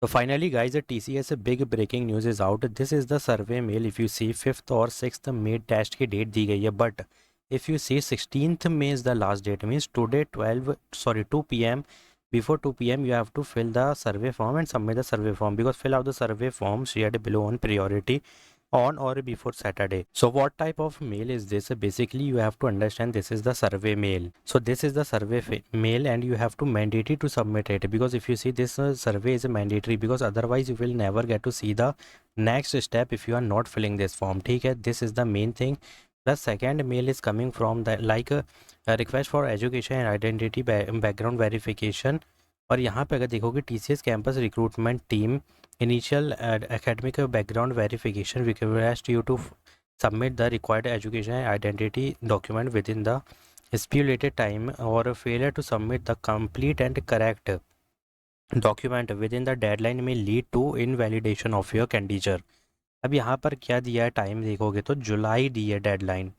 So finally, guys, the TCS big breaking news is out. This is the survey mail. If you see 5th और 6th May test की date दी गई है, but if you see 16th May is the last date, means today 2 p.m. Before 2 p.m. you have to fill the survey form and submit the survey form, because fill out the survey form shared below on priority on or before Saturday. So what type of mail is this? Basically you have to understand this is the survey mail. So this is the survey mail and you have to mandatory to submit it, because if you see this survey is mandatory, because otherwise you will never get to see the next step if you are not filling this form. ठीक है, this is the main thing. The second mail is coming from the like a request for education and identity background verification. और यहाँ पे अगर देखोगे TCS campus recruitment team initial academic background verification request you to submit the required education and identity document within the stipulated time, or failure to submit the complete and correct document within the deadline may lead to invalidation of your candidature. अब यहाँ पर क्या दिया है time देखोगे तो जुलाई दी है deadline,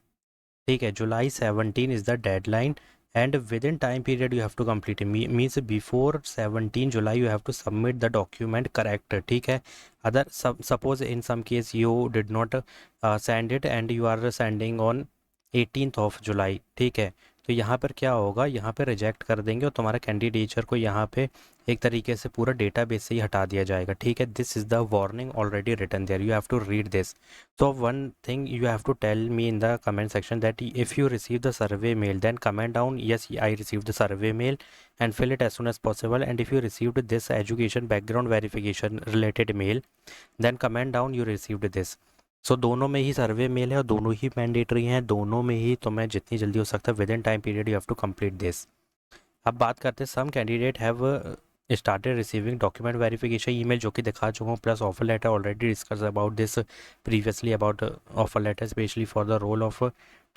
ठीक है, जुलाई 17 is the deadline and within time period you have to complete it. Means before 17 July you have to submit the document correct, ठीक है. Other suppose in some case you did not send it and you are sending on 18th of July, ठीक है, तो यहाँ पर क्या होगा, यहाँ पे रिजेक्ट कर देंगे और तुम्हारा कैंडिडेचर को यहाँ पे एक तरीके से पूरा डेटाबेस से ही हटा दिया जाएगा, ठीक है. This is the warning already written there, you have to read this. So one thing you have to tell me in the comment section that if you receive the survey mail, then comment down yes I received the survey mail and fill it as soon as possible. And if you received this education background verification related mail, then comment down you received this. So दोनों में ही सर्वे mail है और दोनों ही mandatory हैं, दोनों में ही तुम्हें जितनी जल्दी हो सकता है within time period you have to complete this. अब बात करते हैं some candidate have started receiving document verification email, जो कि दिखा चुका हूँ, plus offer letter already discuss about this previously about offer letter specially for the role of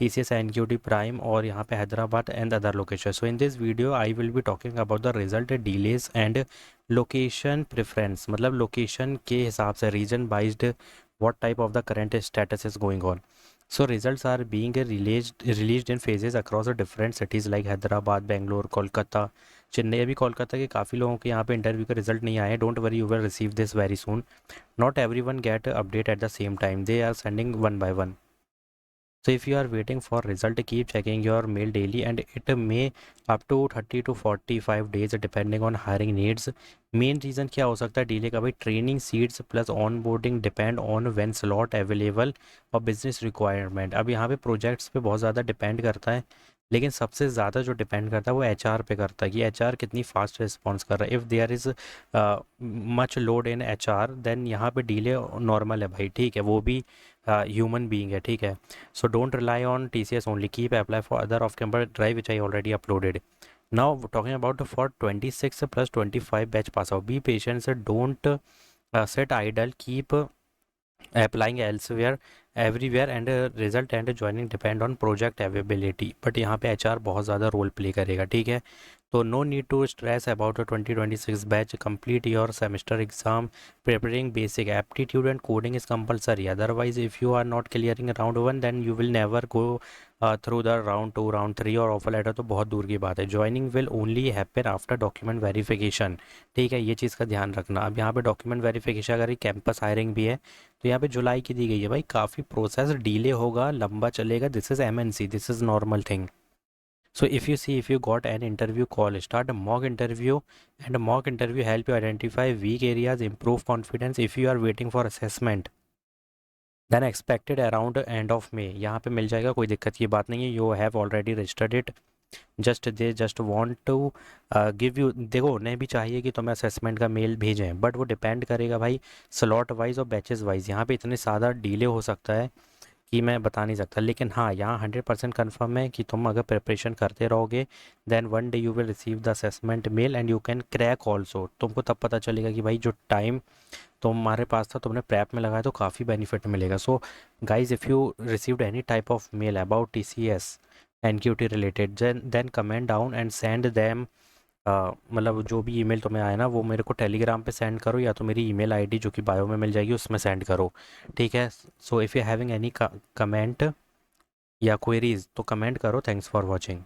TCS NQT prime और यहाँ पे Hyderabad and other location. So in this video I will be talking about the result delays and location preference, मतलब location के हिसाब से region based what type of the current status is going on. So results are being released in phases across the different cities like Hyderabad, Bangalore, Kolkata, Chennai. अभी कोलकाता के काफ़ी लोगों के यहाँ पे इंटरव्यू का रिजल्ट नहीं आए. Don't worry, you will receive this very soon. Not everyone get update at the same time, they are sending one by one. So if you are waiting for result, keep checking your mail daily and it may up to 30 to 45 days depending on hiring needs. Main reason क्या हो सकता है delay का भाई, training seats plus on boarding depend on when slot available और business requirement. अब यहाँ पे प्रोजेक्ट्स पे बहुत ज़्यादा डिपेंड करता है, लेकिन सबसे ज़्यादा जो डिपेंड करता है वो HR पे करता है कि HR कितनी फास्ट रिस्पॉन्स कर रहा है. If there is much load in HR then यहाँ पे डिले नॉर्मल है भाई, ठीक है, वो भी ह्यूमन बीइंग है, ठीक है. So don't rely on TCS only. Keep apply for other off-campus drive which I already uploaded. Now talking about for 26 plus 25 batch pass out. Be patient. Don't sit idle. Keep applying elsewhere, everywhere and result and joining depend on project availability. But यहाँ पे HR बहुत ज़्यादा role play करेगा, ठीक है. तो no need to stress about the 2026 batch. Complete your semester exam. Preparing basic aptitude and coding is compulsory. Otherwise, if you are not clearing round 1, then you will never go through the round 2, round 3 और offer letter तो बहुत दूर की बात है. Joining will only happen after document verification, ठीक है, ये चीज़ का ध्यान रखना. अब यहाँ पे डॉक्यूमेंट वेरिफिकेशन अगर कैंपस हायरिंग भी है तो यहाँ पे जुलाई की दी गई है भाई. काफ़ी प्रोसेस डिले होगा, लंबा चलेगा. This is MNC, this is normal thing. So if you got an interview call, start a mock interview and a mock interview help you identify weak areas, improve confidence. If you are waiting for assessment, then expected around end of May. यहाँ पे मिल जाएगा, कोई दिक्कत की बात नहीं है. You have already registered it. They just want to give you, देखो उन्हें भी चाहिए कि तुम्हें असेसमेंट का मेल भेजें, बट वो डिपेंड करेगा भाई स्लॉट वाइज और बैचेस वाइज. यहाँ पे इतने ज़्यादा डिले हो सकता है कि मैं बता नहीं सकता, लेकिन हाँ यहाँ 100% कन्फर्म है कि तुम अगर प्रिपरेशन करते रहोगे then one day you will receive the assessment mail and you can crack also. तुमको तब पता चलेगा कि भाई जो टाइम तुम्हारे पास था तुमने प्रैप में लगाया तो काफ़ी बेनिफिट मिलेगा. So guys if you received any type of mail about TCS NQT related then comment down and send them. मतलब जो भी ईमेल तुम्हें आए ना वो मेरे को टेलीग्राम पे सेंड करो या तो मेरी ईमेल आईडी जो कि बायो में मिल जाएगी उसमें सेंड करो, ठीक है. So if you having any comment या क्वेरीज तो कमेंट करो. Thanks for watching.